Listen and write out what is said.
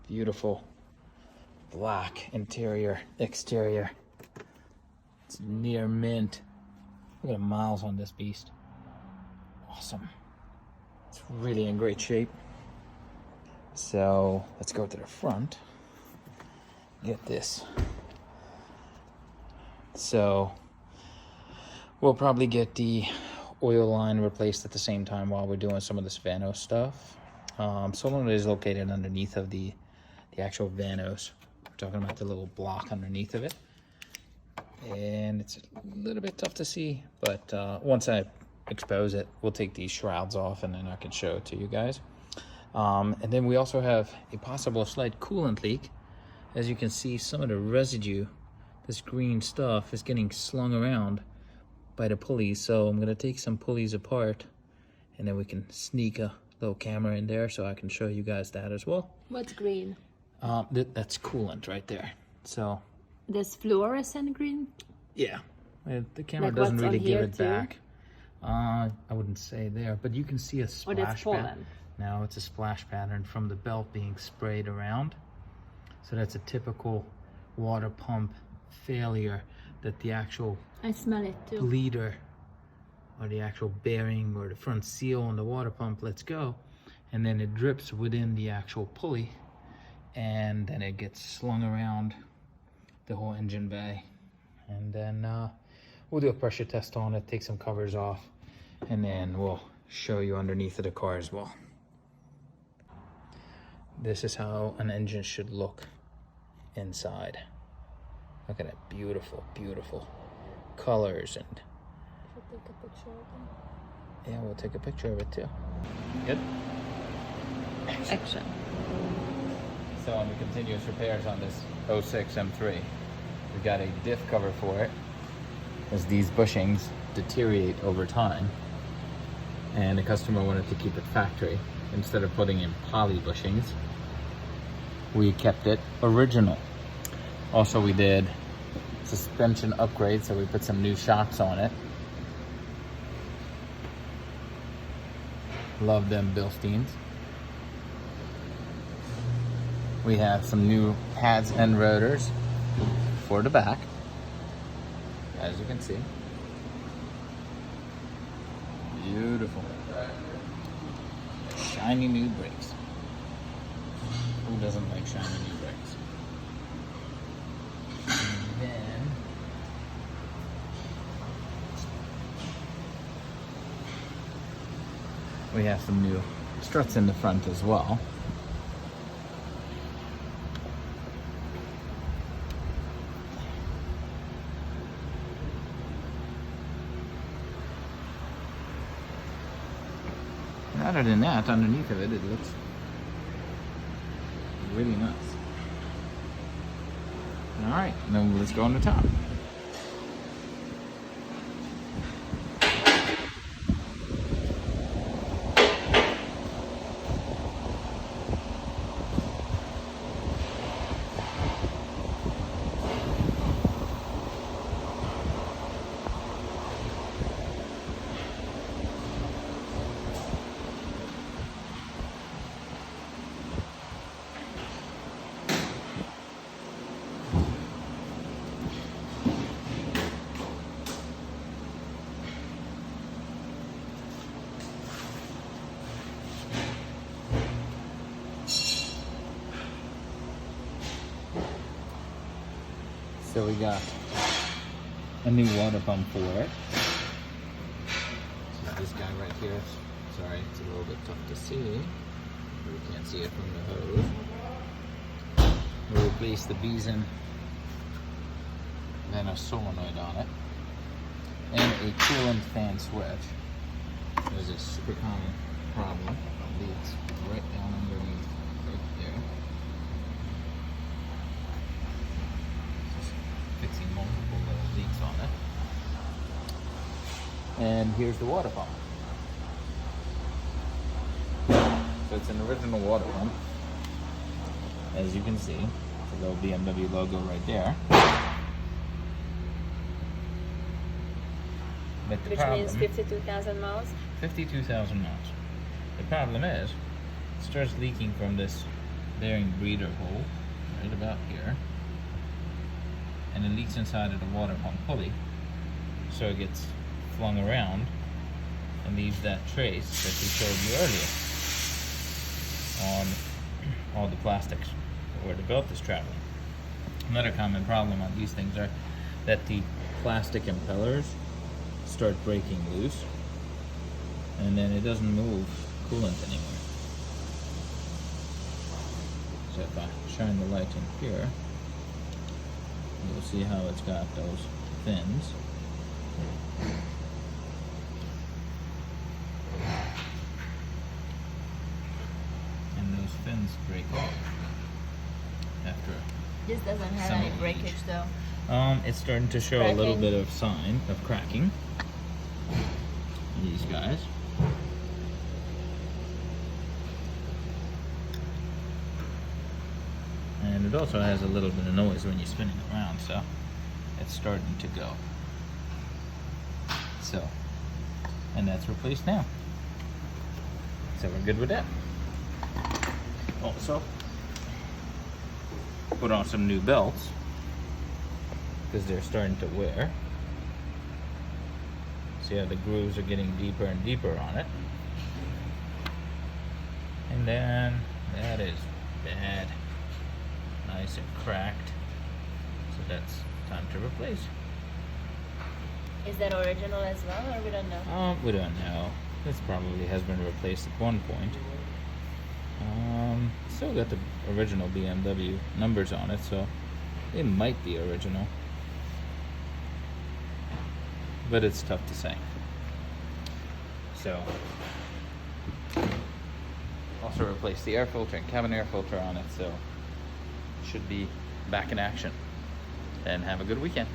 Beautiful black interior, exterior. It's near mint. Look at the miles on this beast. Awesome. It's really in great shape. So let's go to the front. Get this. So we'll probably get the oil line replaced at the same time while we're doing some of this Vanos stuff. Solenoid is located underneath of the actual Vanos. We're talking about the little block underneath of it. And it's a little bit tough to see, but once I expose it, we'll take these shrouds off and then I can show it to you guys. And then we also have a possible slight coolant leak. As you can see, some of the residue, this green stuff, is getting slung around by the pulleys. So I'm gonna take some pulleys apart and then we can sneak a little camera in there so I can show you guys that as well. What's green? That's coolant right there. So this fluorescent green? Yeah, the camera Like doesn't what's on really give here it too? back. I wouldn't say there, but you can see a Or that's splash pattern. pollen? Now it's a splash pattern from the belt being sprayed around. So that's a typical water pump failure, that the actual I smell it too. bleeder or the actual bearing or the front seal on the water pump lets go, and then it drips within the actual pulley, and then it gets slung around the whole engine bay. And then we'll do a pressure test on it, take some covers off, and then we'll show you underneath of the car as well. This is how an engine should look inside. Look at that beautiful, beautiful colors. And Should take a picture of them. yeah, we'll take a picture of it too. Good. Action. So on the continuous repairs on this 06 M3, we got a diff cover for it, as these bushings deteriorate over time, and the customer wanted to keep it factory. Instead of putting in poly bushings, we kept it original. Also, we did suspension upgrade, so we put some new shocks on it. Love them Bilsteins. We have some new pads and rotors for the back, as you can see. Beautiful. Shiny new brakes. Who doesn't like shiny new brakes? And then we have some new struts in the front as well. Other than that, underneath of it, it looks really nice. All right, now let's go on the top. So we got a new water pump for it. So this guy right here, sorry, it's a little bit tough to see. You can't see it from the hose. We replaced the Bmw, then a solenoid on it, and a coolant fan switch. There's a super common problem. Leaks right down underneath, right there. Fixing multiple little leaks on it. And here's the water pump. So it's an original water pump. As you can see, it's a little BMW logo right there. But the Which problem, means 52,000 miles. 52,000 miles. The problem is, it starts leaking from this bearing breather hole right about here, and it leaks inside of the water pump pulley, so it gets flung around and leaves that trace that we showed you earlier on all the plastics where the belt is traveling. Another common problem on these things are that the plastic impellers start breaking loose, and then it doesn't move coolant anymore. So if I shine the light in here, you'll see how it's got those fins. And those fins break off after This doesn't have some any age. breakage though. It's starting to show a little Cracking. bit of sign of cracking. These guys. And it also has a little bit of noise when you're spinning around, so it's starting to go. So, and that's replaced now. So we're good with that. Also, put on some new belts because they're starting to wear. See how the grooves are getting deeper and deeper on it. And then that is bad. Nice and cracked. So that's time to replace. Is that original as well, or we don't know? We don't know. This probably has been replaced at one point. Still got the original BMW numbers on it, so it might be original. But it's tough to say. So, also replaced the air filter and cabin air filter on it, so it should be back in action. And have a good weekend.